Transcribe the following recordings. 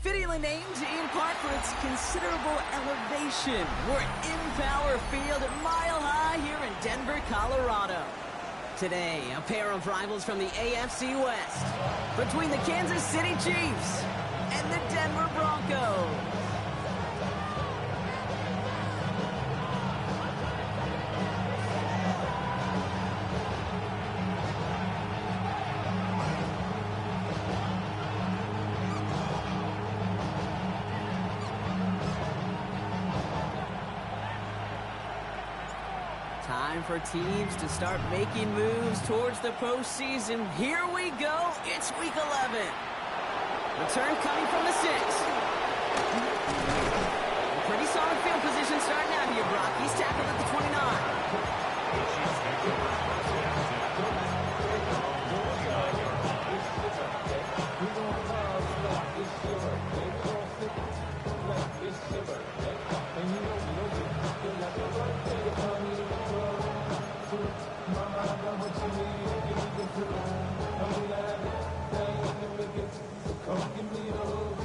Fittingly named in part for its considerable elevation. We're in Power Field at Mile High here in Denver, Colorado. Today, a pair of rivals from the AFC West between the Kansas City Chiefs and the Denver Broncos. Time for teams to start making moves towards the postseason. Here we go. It's Week 11. Return coming from the 6. Pretty solid field position starting out here, Brock. He's tackled at the 29.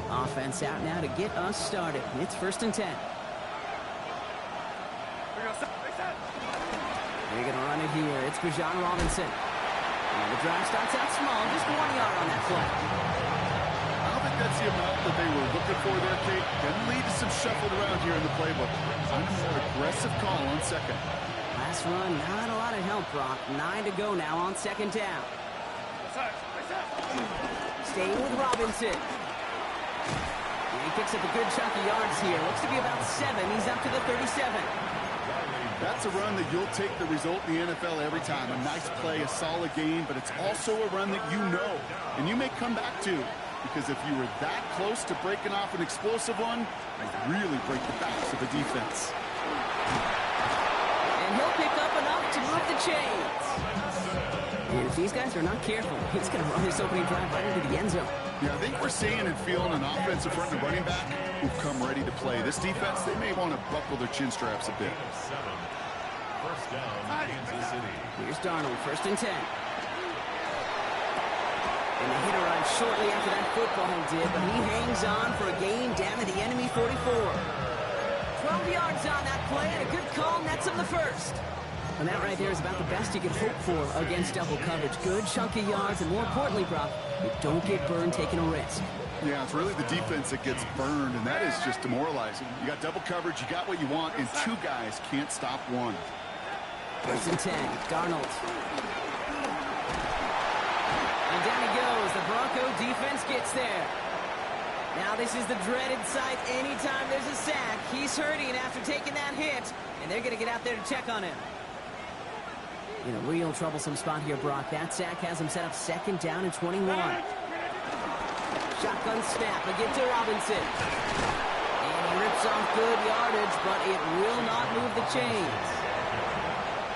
Offense out now to get us started. It's 1st and 10. They're going to run it here. It's Bijan Robinson. And the drive starts out small, just 1 yard on that play. I don't think that's the amount that they were looking for there, Kate. Can lead to some shuffled around here in the playbook. I'm a more aggressive call on second. Last run, not a lot of help, Brock. 9 to go now on 2nd down. Staying with Robinson. And he picks up a good chunk of yards here. Looks to be about 7. He's up to the 37. That's a run that you'll take the result in the NFL every time. A nice play, a solid game, but it's also a run that you know, and you may come back to, because if you were that close to breaking off an explosive one, you'd really break the backs of the defense. And he'll pick up enough to move the chains. And if these guys are not careful, he's going to run this opening drive right into the end zone. Yeah, I think we're seeing and feeling an offensive front and running back who've come ready to play. This defense, they may want to buckle their chin straps a bit. First down, Kansas City. Here's Darnold, 1st and 10. And the hit arrived shortly after that football did, but he hangs on for a gain down to the enemy 44. 12 yards on that play, and a good call nets him the 1st. And that right there is about the best you could hope for against double coverage. Good chunky yards, and more importantly, Brock, you don't get burned taking a risk. Yeah, it's really the defense that gets burned, and that is just demoralizing. You got double coverage, you got what you want, and 2 guys can't stop one. 1st and 10, Darnold. And down he goes. The Bronco defense gets there. Now this is the dreaded sight anytime there's a sack. He's hurting after taking that hit, and they're going to get out there to check on him. In a real troublesome spot here, Brock. That sack has him set up 2nd down and 21. Shotgun snap, a give to Robinson. And he rips off good yardage, but it will not move the chains.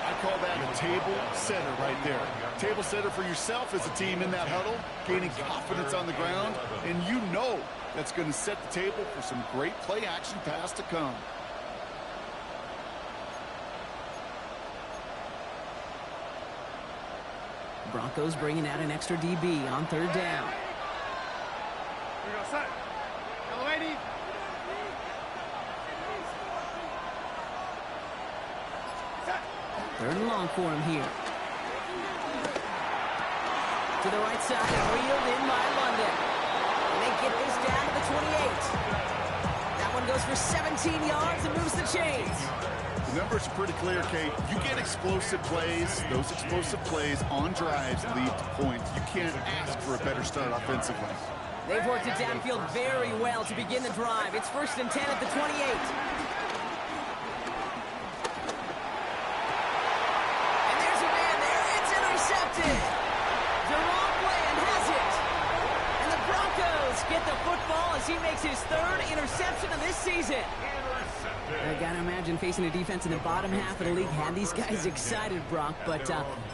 I call that a table setter right there. Table setter for yourself as a team in that huddle, gaining confidence on the ground, and you know that's going to set the table for some great play action pass to come. Broncos bringing out an extra DB on 3rd down. Here we go, set. Yellow 80. Set. 3rd and long for him here. To the right side, reeled in by London. And they get this down to the 28. That one goes for 17 yards and moves the chains. The numbers are pretty clear, Kate. You get explosive plays. Those explosive plays on drives lead to points. You can't ask for a better start offensively. They've worked it downfield very well to begin the drive. It's 1st and 10 at the 28. And there's a man there. It's intercepted. Jerome Bland has it. And the Broncos get the football as he makes his 3rd interception of this season. I gotta imagine facing a defense in the bottom half of the league had these guys excited, Brock, but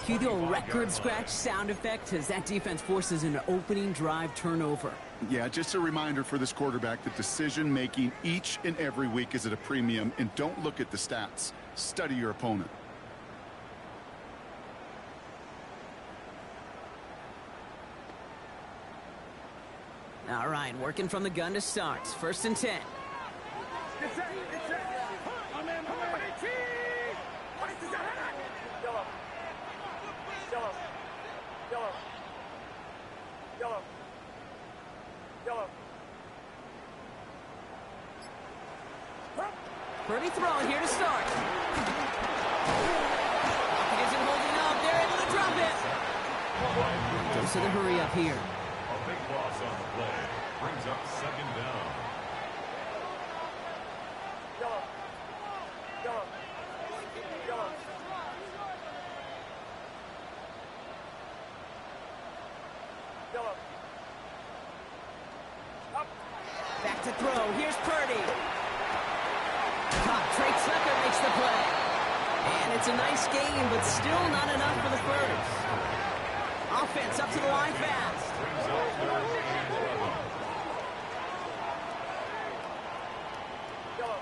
cue the old record scratch sound effect as that defense forces an opening drive turnover. Yeah, just a reminder for this quarterback that decision-making each and every week is at a premium, and don't look at the stats. Study your opponent. All right, working from the gun to start. 1st and 10. Get set. Get set. Amen. Yellow. Yellow. Yellow. Yellow. Yellow. Purdy throwing here to start. He isn't holding up. They're able to drop it. Goes to the hurry up here. A big loss on the play. Brings up 2nd down. Yellow. Yellow. Yellow. Yellow. Up. Back to throw. Here's Purdy. Caught. Trey Tucker makes the play. And it's a nice game, but still not enough for the first. Offense up to the line fast. Brings up 3rd and 11. Yellow.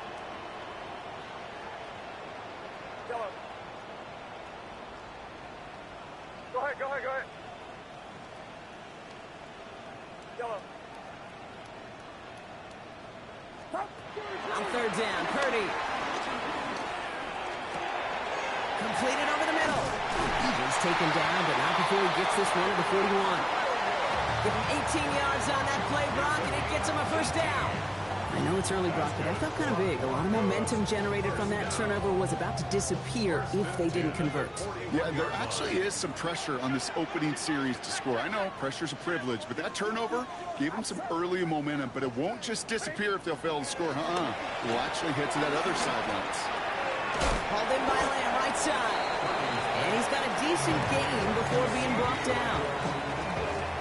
Yellow. Go ahead, go ahead, go ahead. Yellow. On 3rd down, Purdy. Completed over the middle. He's taken down, but not before he gets this one to the 41. Give him 18 yards on that play, Brock, and it gets him a 1st down. I know it's early, Brock, but that felt kind of big. A lot of momentum generated from that turnover was about to disappear if they didn't convert. Yeah, there actually is some pressure on this opening series to score. I know pressure's a privilege, but that turnover gave them some early momentum, but it won't just disappear if they'll fail to score. We'll actually head to that other sidelines. Hauled in by Lamb, right side. And he's got a decent gain before being brought down.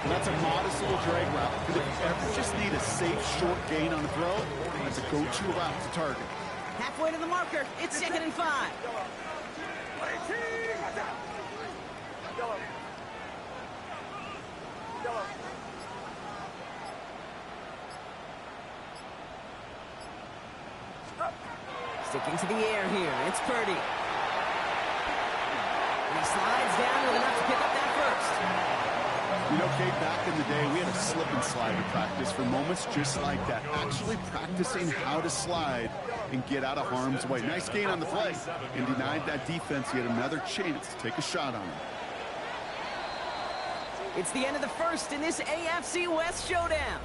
And that's a modest little drag route, but if you ever just need a safe, short gain on the throw, that's a go-to route to target. Halfway to the marker. It's 2nd and 5. Yellow. Yellow. Sticking to the air here. It's Purdy. And he slides down with enough to pick up that first. You know, Kate, back in the day, we had a slip and slide to practice for moments just like that. Actually practicing how to slide and get out of harm's way. Nice gain on the play. And denied that defense yet another chance to take a shot on him. It's the end of the first in this AFC West showdown.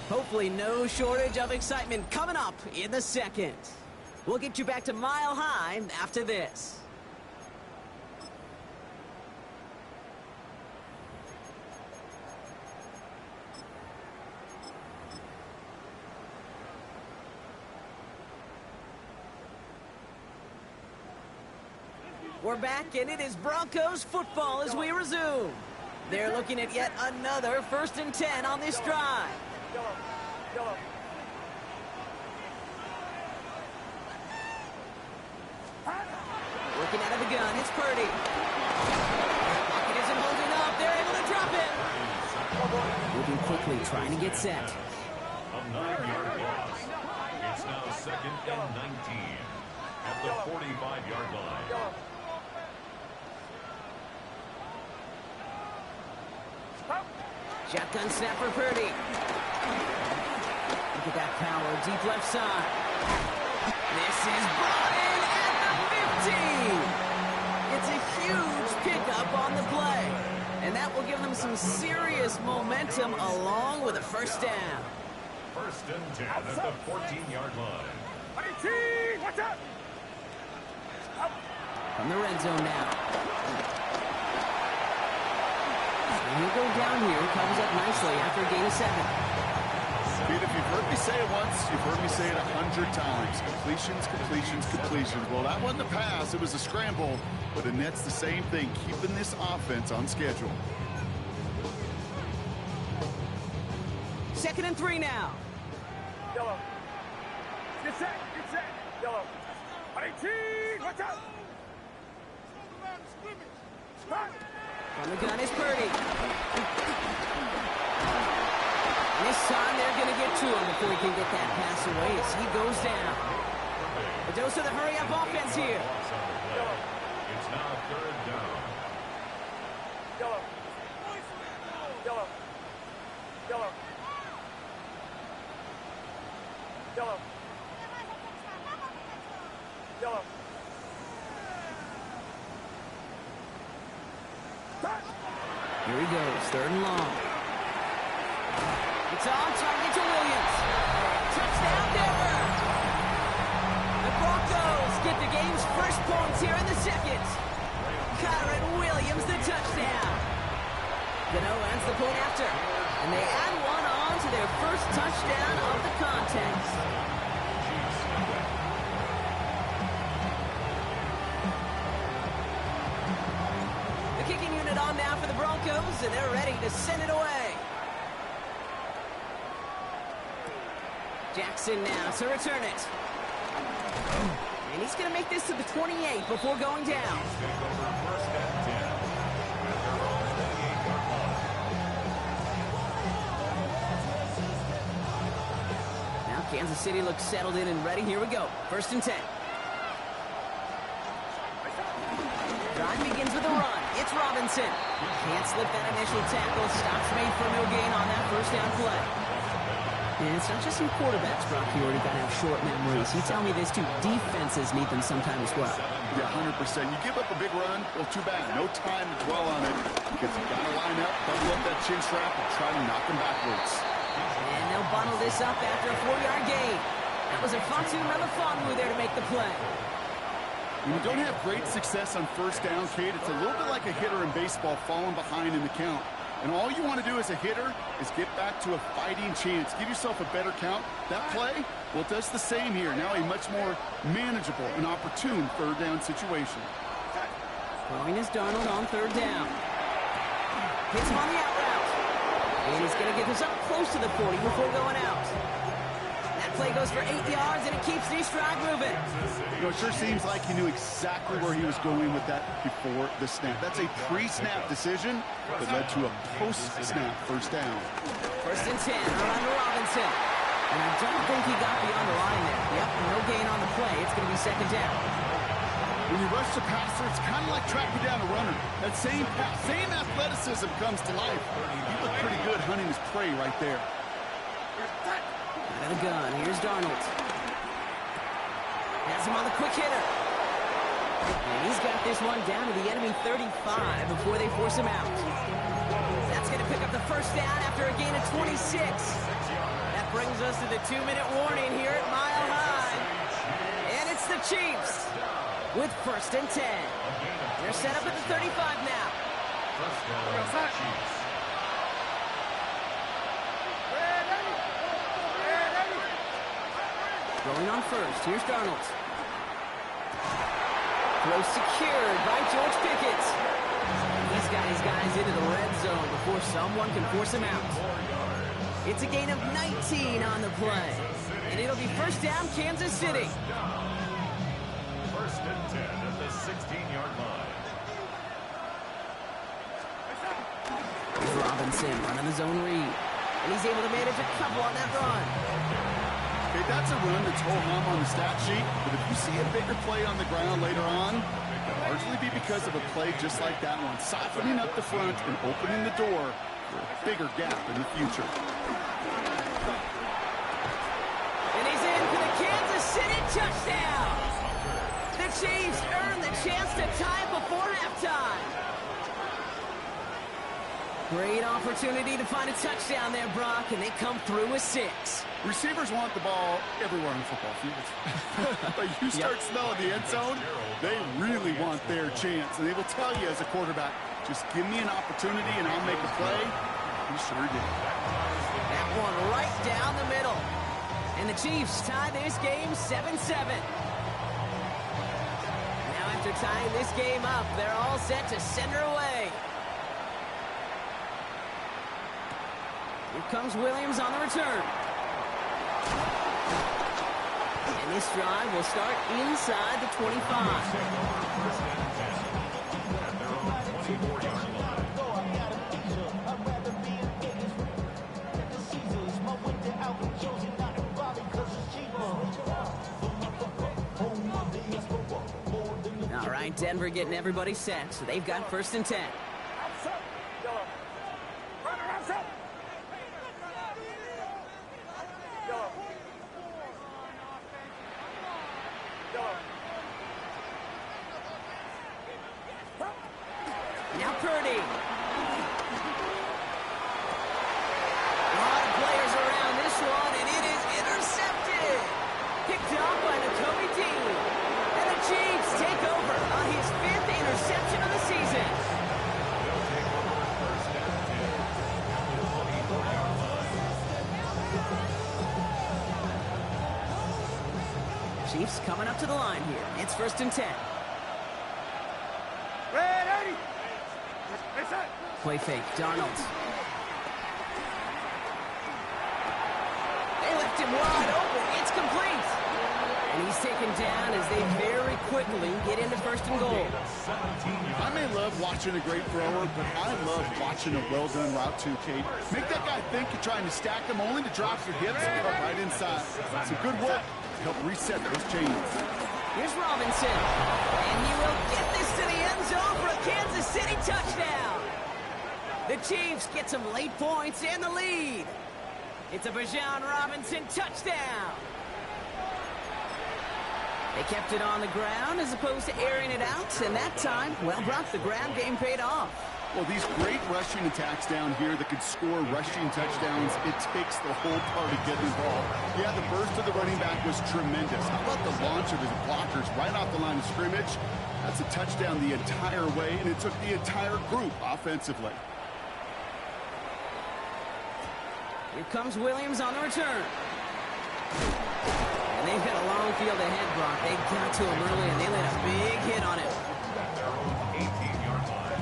Hopefully no shortage of excitement coming up in the second. We'll get you back to Mile High after this. We're back, and it is Broncos football as we resume. They're looking at yet another 1st and 10 on this drive. Working out of the gun, it's Purdy. Pocket isn't holding up. They're able to drop it. Moving quickly, trying to get set. A 9-yard loss. It's now 2nd and 19 at the 45-yard line. Shotgun snap for Purdy. Look at that power, deep left side. This is brought in at the 50. It's a huge pickup on the play. And that will give them some serious momentum along with a 1st down. 1st and 10 at the 14-yard line. Watch out! From the red zone now. And he'll go down here. Comes up nicely after a gain of 7. Pete, if you've heard me say it once, you've heard me say it 100 times. Completions, completions, completions. Well, that wasn't a pass. It was a scramble. But the net's the same thing, keeping this offense on schedule. 2nd and 3 now. Yellow. Get set. Yellow. 18. Watch out. From the gun is Purdy. This time they're going to get to him before he can get that pass away as he goes down. A dose of the hurry-up offense here. It's now 3rd down. Yellow. Yellow. Yellow. Yellow. Yellow. Here he goes, 3rd and long. It's on target to Williams. Touchdown, Denver. The Broncos get the game's first points here in the 2nd. Kyren Williams, the touchdown. Gano ends the point after, and they add one on to their first touchdown of the contest. The kicking unit on now for the Broncos, and they're ready to send it away. Jackson now to return it. And he's going to make this to the 28 before going down. Take over 1st and 10 at their own 28-yard line. Now Kansas City looks settled in and ready. Here we go. 1st and 10. Drive begins with a run. It's Robinson. Can't slip that initial tackle. Stops made for no gain on that 1st down play. And it's not just some quarterbacks, Brock, you already got to have short memories. You tell me this too, defenses need them sometime as well. Yeah, 100%. You give up a big run, well, too bad. No time to dwell on it because you got to line up, double up that chin strap, and try to knock them backwards. And they'll bundle this up after a 4-yard gain. That was a Fatu Melifonwu there to make the play. When you don't have great success on 1st down, Kate, it's a little bit like a hitter in baseball falling behind in the count. And all you want to do as a hitter is get back to a fighting chance. Give yourself a better count. That play, well, it does the same here. Now a much more manageable and opportune 3rd down situation. Throwing is Darnold on 3rd down. Hits him on the out route. And he's going to get this up close to the 40 before going out. That play goes for 8 yards, and it keeps the stride moving. You know, it sure seems like he knew exactly where he was going with that before the snap. That's a pre-snap decision that led to a post-snap 1st down. 1st and 10, around to Robinson. And I don't think he got beyond the line there. Yep, no gain on the play. It's going to be 2nd down. When you rush the passer, it's kind of like tracking down a runner. That same athleticism comes to life. He looked pretty good hunting his prey right there. Out of the gun, here's Darnold. Has him on the quick hitter. And he's got this one down to the enemy 35 before they force him out. That's going to pick up the 1st down after a gain of 26. That brings us to the 2-minute warning here at Mile High. And it's the Chiefs with 1st and 10. They're set up at the 35 now. 1st down, Chiefs. Going on 1st, here's Darnold. Throw secured by George Pickett. He's got his guys into the red zone before someone can force him out. It's a gain of 19 on the play. And it'll be first down, Kansas City. First and 10 at the 16-yard line. Here's Robinson running the zone read. And he's able to manage a couple on that run. Okay, that's a run that's ho-hum on the stat sheet, but if you see a bigger play on the ground later on, it'll largely be because of a play just like that one, softening up the front and opening the door for a bigger gap in the future. And he's in for the Kansas City touchdown. The Chiefs earn the chance to tie it before halftime. Great opportunity to find a touchdown there, Brock, and they come through with 6. Receivers want the ball everywhere on the football field. But you start smelling the end zone, they really want their chance. And they will tell you as a quarterback, just give me an opportunity and I'll make a play. He sure did. That one right down the middle. And the Chiefs tie this game 7-7. Now after tying this game up, they're all set to send her away. Here comes Williams on the return. And this drive will start inside the 25. All right, Denver getting everybody set, so they've got first and 10. Now Purdy. A lot of players around this one, and it is intercepted. Picked off by Nakobe Dean. And the Chiefs take over on his 5th interception of the season. Chiefs coming up to the line here. It's first and 10. Play fake, Darnold. They left him wide open. It's complete. And he's taken down as they very quickly get into first and goal. I may love watching a great thrower, but I love watching a well-done route too, Kate. Make that guy think you're trying to stack him only to drop your hips and cut right inside. It's a good work to help reset those chains. Here's Robinson. And he will get this to the end zone for a Kansas City touchdown. The Chiefs get some late points and the lead. It's a Bijan Robinson touchdown. They kept it on the ground as opposed to airing it out, and that time, well, Brock, the ground game paid off. Well, these great rushing attacks down here that could score rushing touchdowns, it takes the whole party getting involved. Yeah, the burst of the running back was tremendous. How about the launch of his blockers right off the line of scrimmage? That's a touchdown the entire way, and it took the entire group offensively. Here comes Williams on the return. And they've got a long field ahead, Brock. They got to him early, and they let a big hit on him. 18-yard line.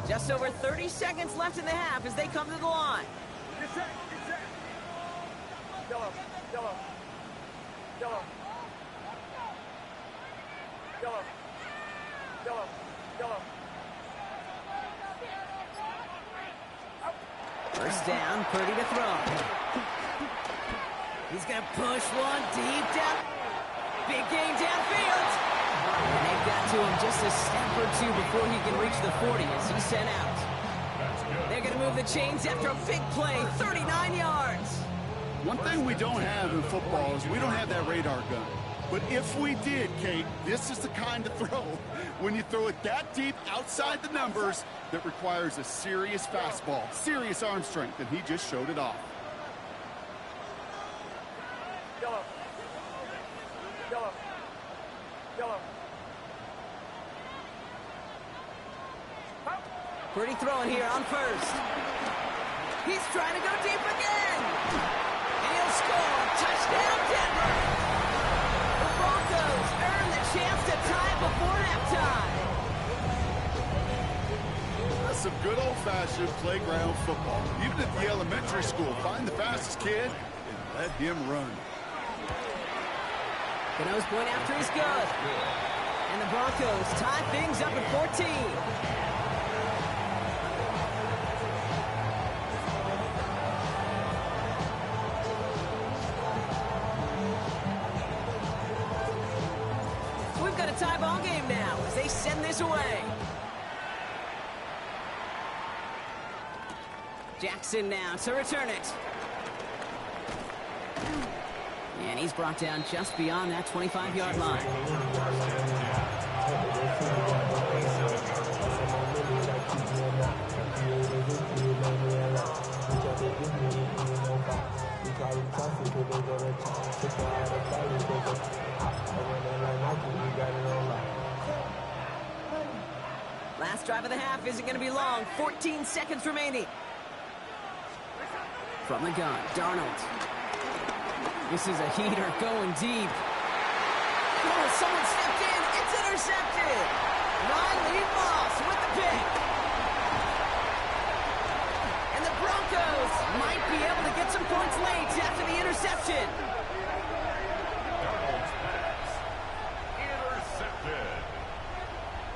Just over 30 seconds left in the half as they come to the line. Get set. Yellow. First down, Purdy to throw. He's going to push one deep down. Big gain downfield. And they've got to him just a step or two before he can reach the 40 as he's sent out. They're going to move the chains after a big play, 39 yards. One thing we don't have in football is we don't have that radar gun. But if we did, Kate, this is the kind of throw, when you throw it that deep outside the numbers, that requires a serious fastball, serious arm strength, and he just showed it off. Purdy throwing here on first. He's trying to go deep again. And he'll score. Touchdown, Denver. The Broncos earn the chance to tie before halftime. That's some good old-fashioned playground football. Even at the elementary school, find the fastest kid and let him run. The nose point after is good. And the Broncos tie things up at 14. We've got a tie ball game now as they send this away. Jackson now to return it. And he's brought down just beyond that 25-yard line. Last drive of the half isn't going to be long. 14 seconds remaining. From the gun, Darnold. This is a heater going deep. Oh, someone stepped in. It's intercepted. Riley Moss with the pick. And the Broncos might be able to get some points late after the interception. Darnold's pass. Intercepted.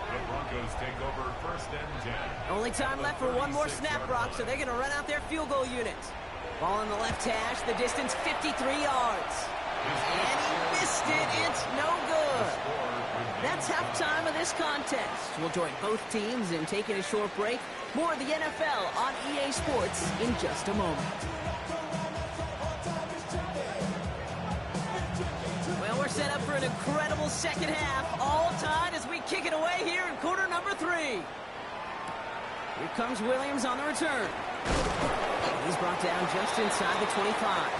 The Broncos take over first and 10. Only time left for one more snap, Brock, so they're going to run out their field goal unit. Ball on the left hash, the distance 53 yards. And he missed it. It's no good. That's halftime of this contest. We'll join both teams in taking a short break. More of the NFL on EA Sports in just a moment. Well, we're set up for an incredible second half. All tied as we kick it away here in quarter number 3. Here comes Williams on the return. He's brought down just inside the 25.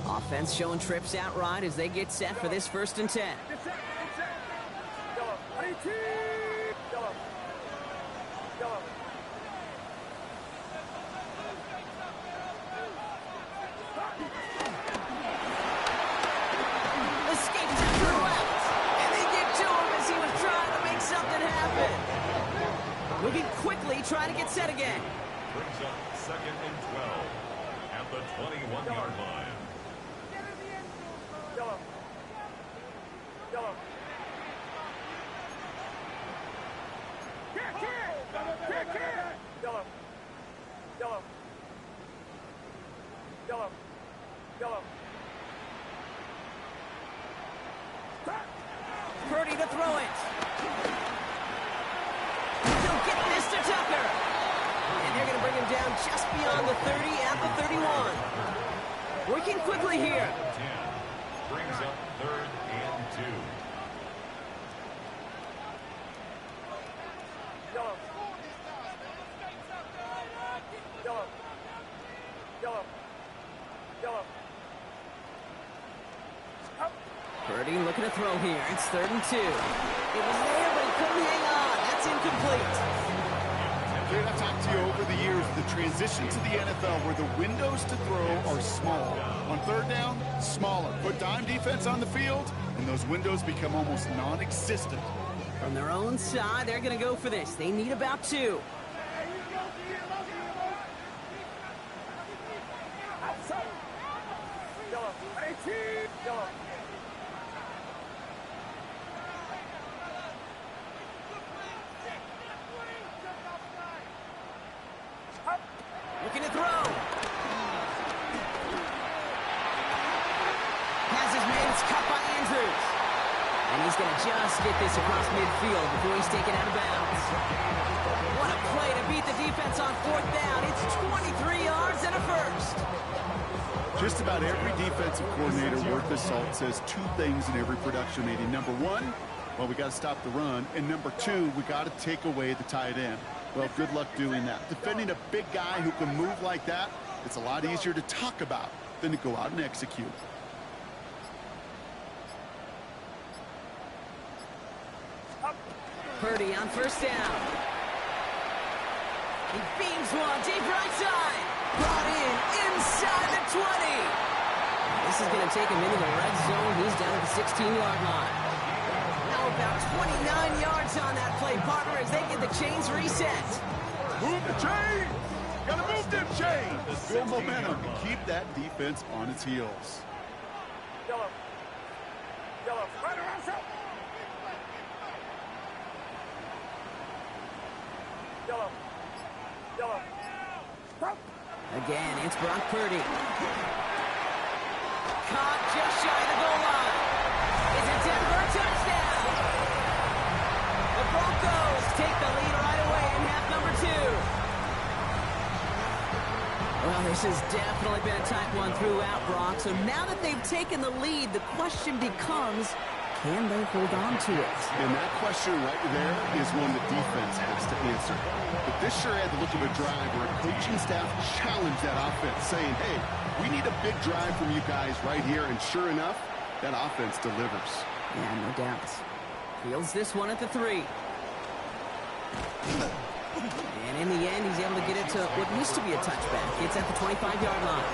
Offense showing trips out right as they get set for this 1st and 10. Moving quickly, trying to get set again. Brings up 2nd and 12 at the 21-yard line. Purdy to throw it. He'll get this to Tucker. And they're going to bring him down just beyond the 30 at the 31. Working quickly here. 10 brings up 3rd and 2. Purdy looking to throw here. It's 3rd and 2. It was there, but he couldn't hang on. That's incomplete. Dude, I've talked to you over the years, the transition to the NFL where the windows to throw are small. On 3rd down, smaller. Put dime defense on the field, and those windows become almost non-existent. From their own side, they're going to go for this. They need about 2. Looking to throw. Has his man. It's caught by Andrews. And he's going to just get this across midfield before he's taken out of bounds. What a play to beat the defense on 4th down. It's 23 yards and a first. Just about every defensive coordinator worth his salt says 2 things in every production meeting. Number 1, Well, we got to stop the run. And number 2, we got to take away the tight end. Well, good luck doing that. Defending a big guy who can move like that, it's a lot easier to talk about than to go out and execute. Purdy on first down. He beams one deep right side. Brought in inside the 20. This is going to take him into the red zone. He's down at the 16-yard line. Now about 29 yards on that play, partner, as they get the chains reset. Move the chains! Gotta move them chains! Build momentum and keep that defense on its heels. Yellow. Yellow. Right around shot. Yellow. Yellow. Stop. Again, it's Brock Purdy. Caught just shy of the goal line. It's a Denver touchdown. The Broncos take the lead right away in half number 2. Well, this has definitely been a tight one throughout, Brock. So now that they've taken the lead, the question becomes, can they hold on to it? And that question right there is one the defense has to answer. But this sure had the look of a drive where a coaching staff challenged that offense, saying, hey, we need a big drive from you guys right here. And sure enough, that offense delivers. Yeah, no doubt. Fields this one at the 3. And in the end, he's able to get it to what used to be a touchback. It's at the 25-yard line.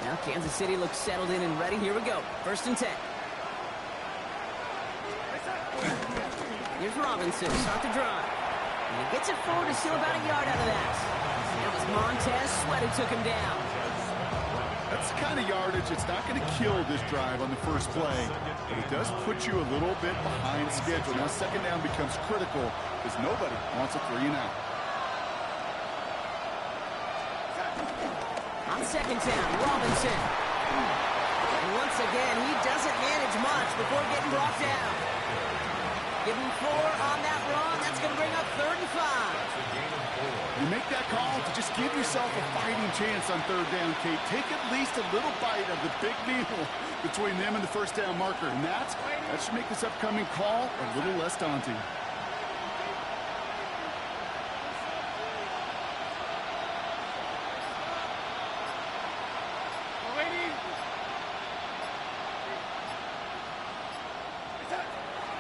Now Kansas City looks settled in and ready. Here we go. 1st and 10. Here's Robinson. Start the drive. And he gets it forward to steal about a yard out of that. It was Montez Sweat who took him down. That's the kind of yardage. It's not going to kill this drive on the first play, but it does put you a little bit behind schedule. Now, 2nd down becomes critical because nobody wants a 3-and-out. On 2nd down, Robinson. And once again, he doesn't manage much before getting brought down. Give him 4 on that run. That's going to bring up 3rd and 5. You make that call to just give yourself a fighting chance on 3rd down, Kate. Take at least a little bite of the big meal between them and the 1st down marker. And that should make this upcoming call a little less daunting.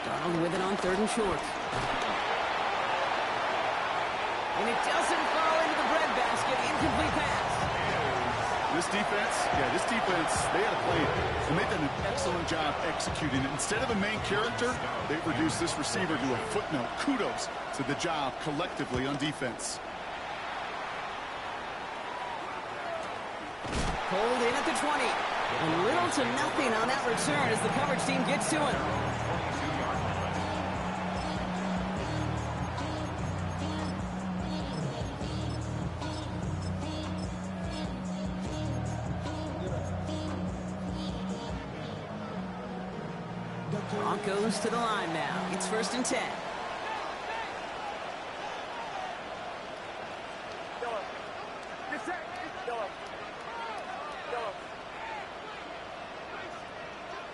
Donald with it on 3rd and short. And it doesn't fall into the breadbasket. Incomplete pass. This defense, they had a plan. And they've done an excellent job executing it. Instead of a main character, they've reduced this receiver to a footnote. Kudos to the job collectively on defense. Pulled in at the 20. And little to nothing on that return as the coverage team gets to him. Broncos to the line now. It's 1st and 10. Yellow. Get set. Yellow. Yellow.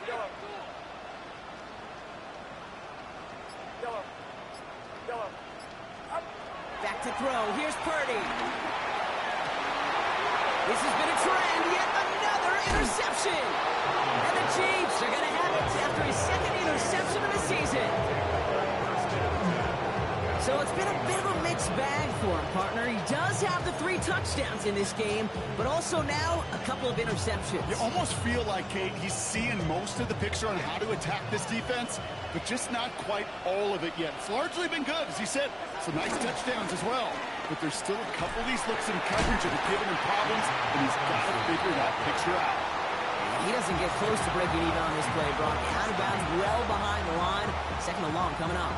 Yellow. Yellow. Yellow. Up. Back to throw. Here's Purdy. This has been a trend. Yet another interception. And the Chiefs are going to have it after his 2nd interception of the season. So it's been a bit of a mixed bag for him, partner. He does have the 3 touchdowns in this game, but also now a couple of interceptions. You almost feel like, Kate, he's seeing most of the picture on how to attack this defense, but just not quite all of it yet. It's largely been good, as he said. Some nice touchdowns as well. But there's still a couple of these looks in coverage that are giving him problems, and he's got to figure that picture out. He doesn't get close to breaking even on this play, Brock. Out of bounds, well behind the line. 2nd and long coming up.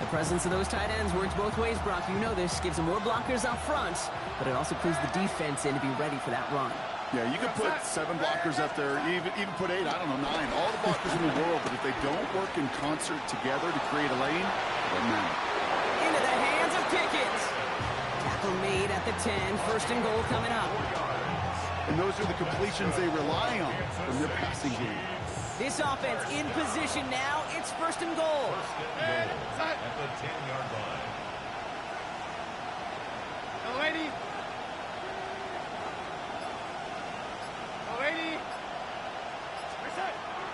The presence of those tight ends works both ways, Brock. You know this. Gives them more blockers up front, but it also clues the defense in to be ready for that run. Yeah, you can put 7 blockers up there, even put 8, I don't know, 9. All the blockers in the world, but if they don't work in concert together to create a lane, it doesn't matter. Into the hands of Pickett. Tackle made at the 10. 1st and goal coming up. and those are the completions they rely on from their passing game. This offense in position now. It's first and goal. At the 10-yard line.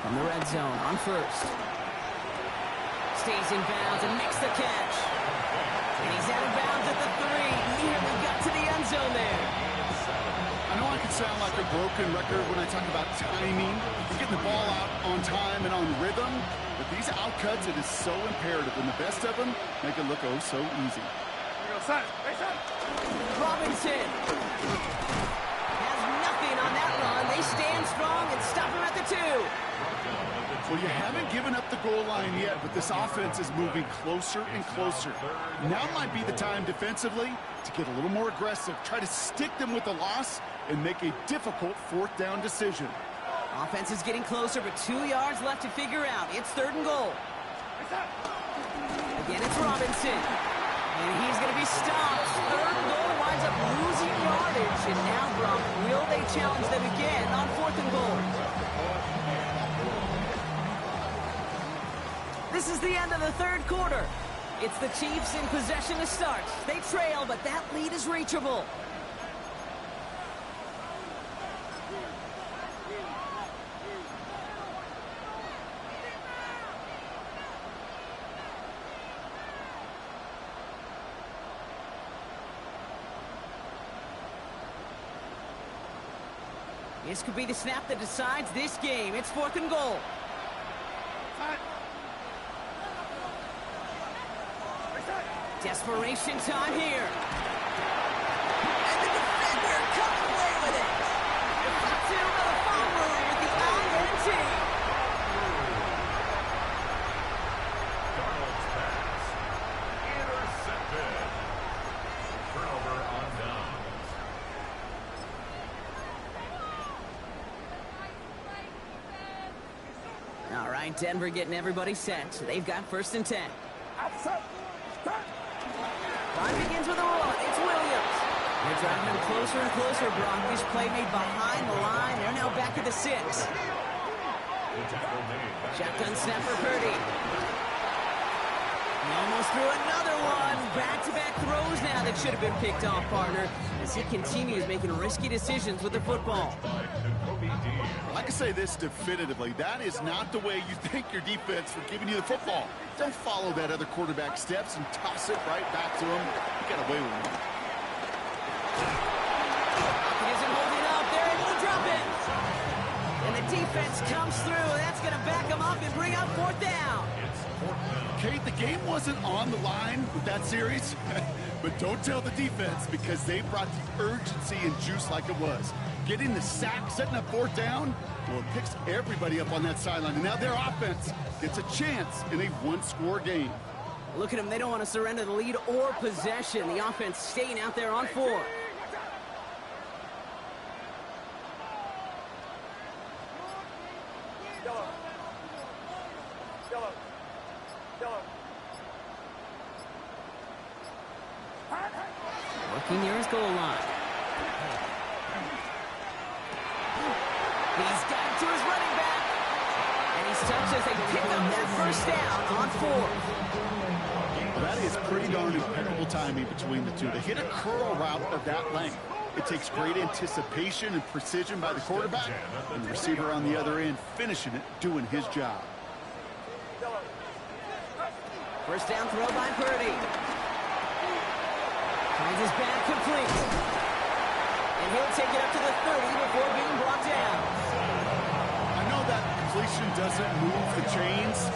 From the red zone on first. Stays in bounds and makes the catch. And he's out of bounds at the 3. Nearly got to the end zone there. I know I can sound like a broken record when I talk about timing and getting the ball out on time and on rhythm, but these outcuts, it is so imperative, and the best of them make it look oh so easy. Robinson has nothing on that run. They stand strong and stop him at the 2. Well, you haven't given up the goal line yet, but this offense is moving closer and closer. Now might be the time defensively to get a little more aggressive, try to stick them with the loss, and make a difficult fourth down decision. Offense is getting closer, but 2 yards left to figure out. It's third and goal. Again, it's Robinson. And he's going to be stopped. Third and goal winds up losing yardage. And now, Brock, will they challenge them again on fourth and goal? This is the end of the third quarter. It's the Chiefs in possession to start. They trail, but that lead is reachable. This could be the snap that decides this game. It's fourth and goal. Desperation time here. And the defender comes away with it. To the forward with the INT. Darnold's pass. Intercepted. Turnover on downs. All right, Denver getting everybody set. They've got first and 10. Line begins with a run. It's Williams. They're driving him closer and closer, Brock. This play made behind the line. They're now back at the 6. Shotgun snap for Purdy. He almost threw another one. Back-to-back throws now that should have been picked off, partner, as he continues making risky decisions with the football. I can say this definitively. That is not the way you thank your defense for giving you the football. Don't follow that other quarterback steps and toss it right back to him. You got away with one. He isn't holding up. They're able to drop it. And the defense comes through. That's going to back him up and bring up fourth down. Kate, the game wasn't on the line with that series, but don't tell the defense because they brought the urgency and juice like it was. Getting the sack, setting up fourth down, well, it picks everybody up on that sideline. And now their offense gets a chance in a one-score game. Look at them. They don't want to surrender the lead or possession. The offense staying out there on 4. Working near his goal line. He's got it to his running back. And he's touched as they pick up that first down on 4. That is pretty darn impeccable timing between the two. To hit a curl route of that length, it takes great anticipation and precision by the quarterback, and the receiver on the other end finishing it, doing his job. First down throw by Purdy. Finds his back complete. And he'll take it up to the 30 before being brought down. I know that completion doesn't move the chains.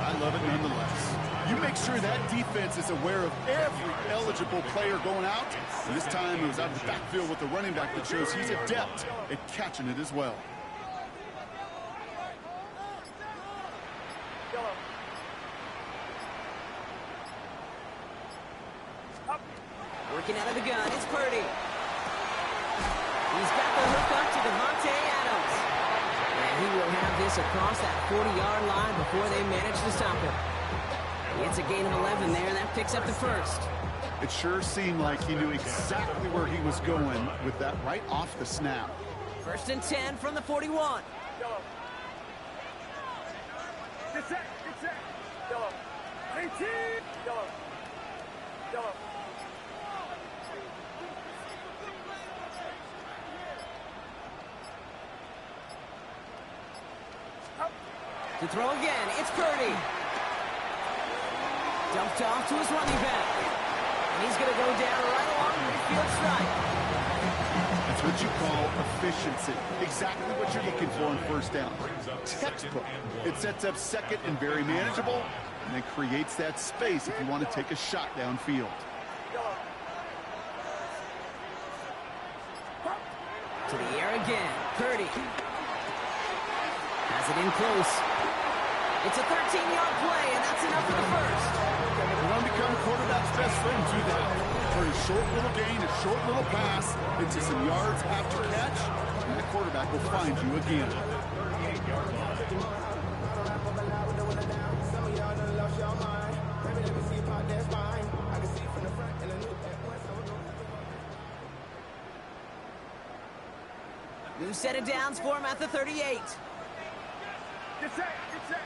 I love it nonetheless. You make sure that defense is aware of every eligible player going out. And this time he was out of the backfield with the running back that shows he's adept at catching it as well. Working out of the gun, it's Purdy. He's got the hook up to Devontae Adams. And he will have this across that 40-yard line before they manage to stop him. It's a gain of 11 there, and that picks up the first. It sure seemed like he knew exactly where he was going with that right off the snap. First and 10 from the 41. Yellow. Get set. Get set. Yellow. 18. Yellow. Yellow. To throw again, it's Purdy. Dumped off to his running back. And he's going to go down right along the midfield stripe. That's what you call efficiency. Exactly what you're looking for in first down. Textbook. It sets up second and very manageable, and then creates that space if you want to take a shot downfield. To the air again, Purdy. Has it in close. It's a 13-yard play, and that's enough for the first. You want to become quarterback's best friend, do that. Turn a short little gain, a short little pass into some yards after catch, and that quarterback will find you again. New set of downs for him at the 38. Get set. Get set.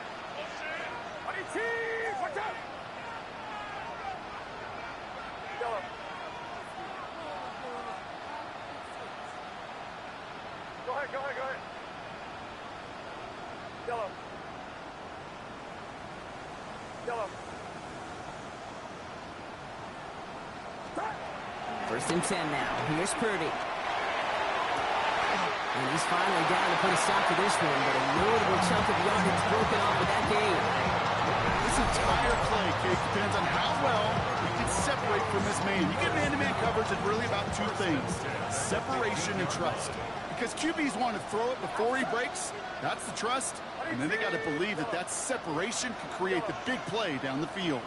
18. Watch out. Yellow. Go ahead. Go ahead. Go ahead. Yellow. Yellow. First and 10 now. Here's Purdy. And he's finally down to put a stop to this one, but a notable chunk of yardage broken off of that game. This entire play, Kate, depends on how well he can separate from his man. You get man-to-man coverage, it's really about two things: separation and trust. Because QBs want to throw it before he breaks. That's the trust. And then they got to believe that that separation can create the big play down the field.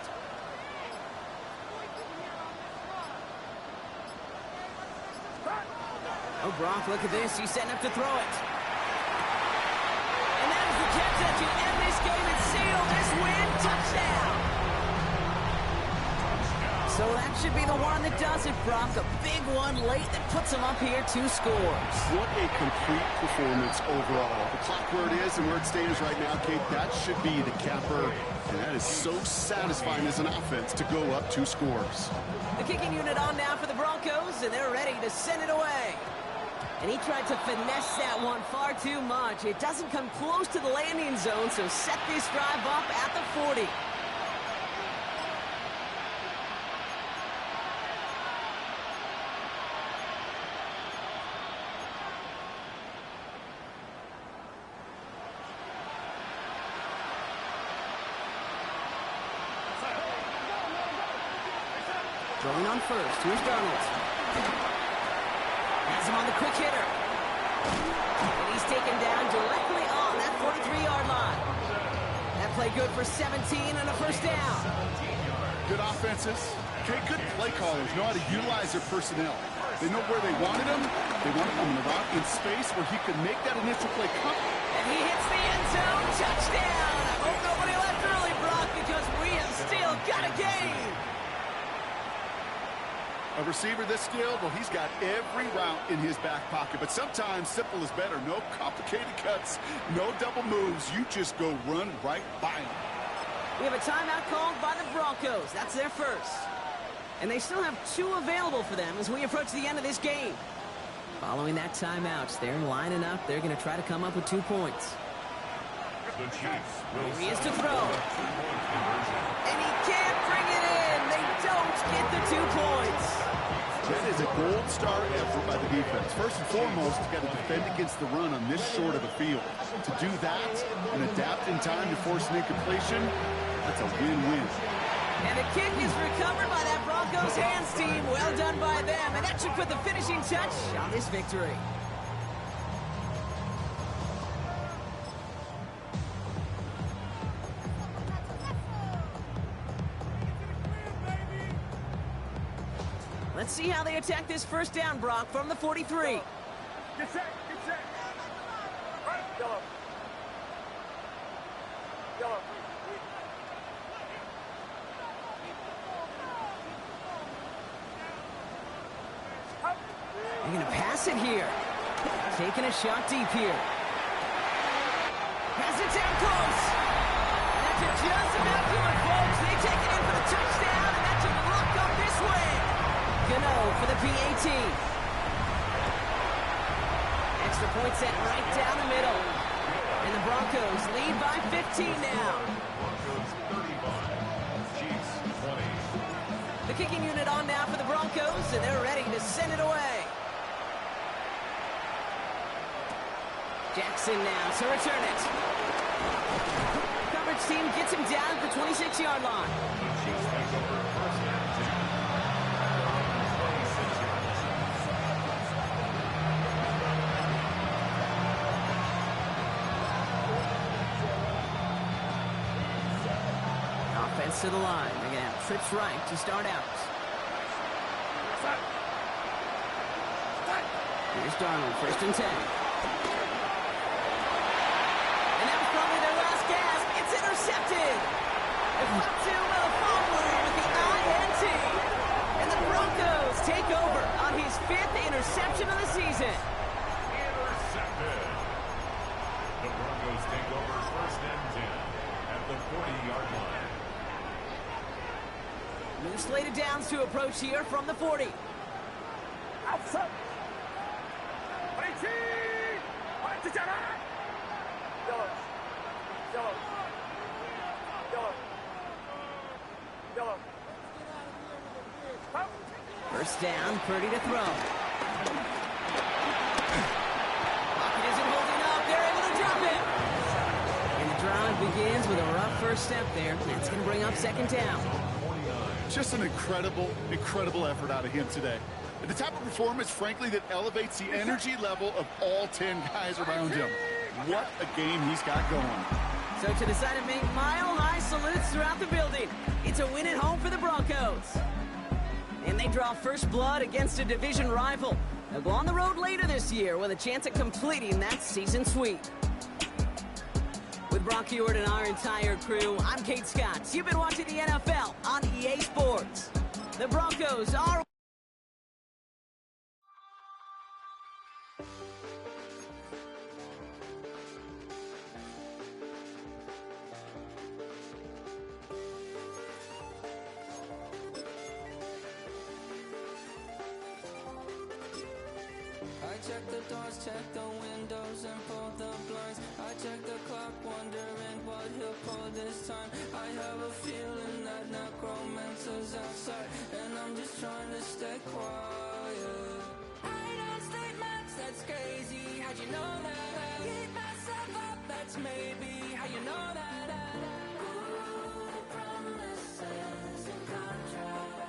Oh, Gronk, look at this. He's setting up to throw it. And that is the catch that you end this game and seal this win. Touchdown. So that should be the one that does it, Brock. A big one late that puts him up here 2 scores. What a complete performance overall. The clock where it is and where it stands right now, Kate, that should be the capper. And that is so satisfying as an offense to go up 2 scores. The kicking unit on now for the Broncos, and they're ready to send it away. And he tried to finesse that one far too much. It doesn't come close to the landing zone, so set this drive up at the 40. Throwing on first. Here's Darnold. Has him on the quick hitter. And he's taken down directly on that 43-yard line. That play good for 17 and a first down. Good offenses. Okay, good play callers know how to utilize their personnel. They know where they wanted him. They wanted him in the route in space where he could make that initial play come. And he hits the end zone. Touchdown. I hope nobody left early, Brock, because we have still got a game. A receiver this skilled, well, he's got every route in his back pocket. But sometimes simple is better. No complicated cuts, no double moves. You just go run right by him. We have a timeout called by the Broncos. That's their first. And they still have 2 available for them as we approach the end of this game. Following that timeout, they're lining up. They're going to try to come up with 2 points. The Chiefs will Here he is to throw. two-point conversion. And he can't bring it in. They don't get the 2 points. That is a gold star effort by the defense. First and foremost, you got to defend against the run on this short of a field. To do that and adapt in time to force an incompletion, that's a win-win. And the kick is recovered by that Broncos hands team. Well done by them. And that should put the finishing touch on this victory. Let's see how they attack this first down, Brock, from the 43. Get set. Get set. Right. Yellow. Yellow. They're going to pass it here. Taking a shot deep here. Has it down close. And that's just about to it, folks. They take it in for the touchdown, and that's a lock up this win. Gano for the PAT. Extra point set right down the middle. And the Broncos lead by 15 now. Broncos 35, Chiefs 20. The kicking unit on now for the Broncos, and they're ready to send it away. Jackson now to return it. Coverage team gets him down at the 26-yard line. The Chiefs take over first and 10. 26 yards. Offense to the line. Again, trips right to start out. Here's Darnold, first and 10. And that was probably their last gasp. It's intercepted. It's up to Melifonwu with the INT. And the Broncos take over on his 5th interception of the season. Intercepted. The Broncos take over first and 10 at the 40-yard line. New slated downs to approach here from the 40. Outside. First down, Purdy to throw. Pocket isn't holding up. They're able to drop it. And the drive begins with a rough first step there. That's going to bring up second down. Just an incredible effort out of him today. The type of performance, frankly, that elevates the energy level of all 10 guys around him. What a game he's got going. So to decide to make mile-high salutes throughout the building. It's a win at home for the Broncos. And they draw first blood against a division rival. They'll go on the road later this year with a chance at completing that season sweep. With Brock Huard and our entire crew, I'm Kate Scott. You've been watching the NFL on EA Sports. The Broncos are... I check the doors, check the windows, and pull the blinds. I check the clock, wondering what he'll pull this time. I have a feeling that necromancer's outside, and I'm just trying to stay quiet. I don't state maps, that's crazy. How'd you know that? Keep myself up, that's maybe how you know that.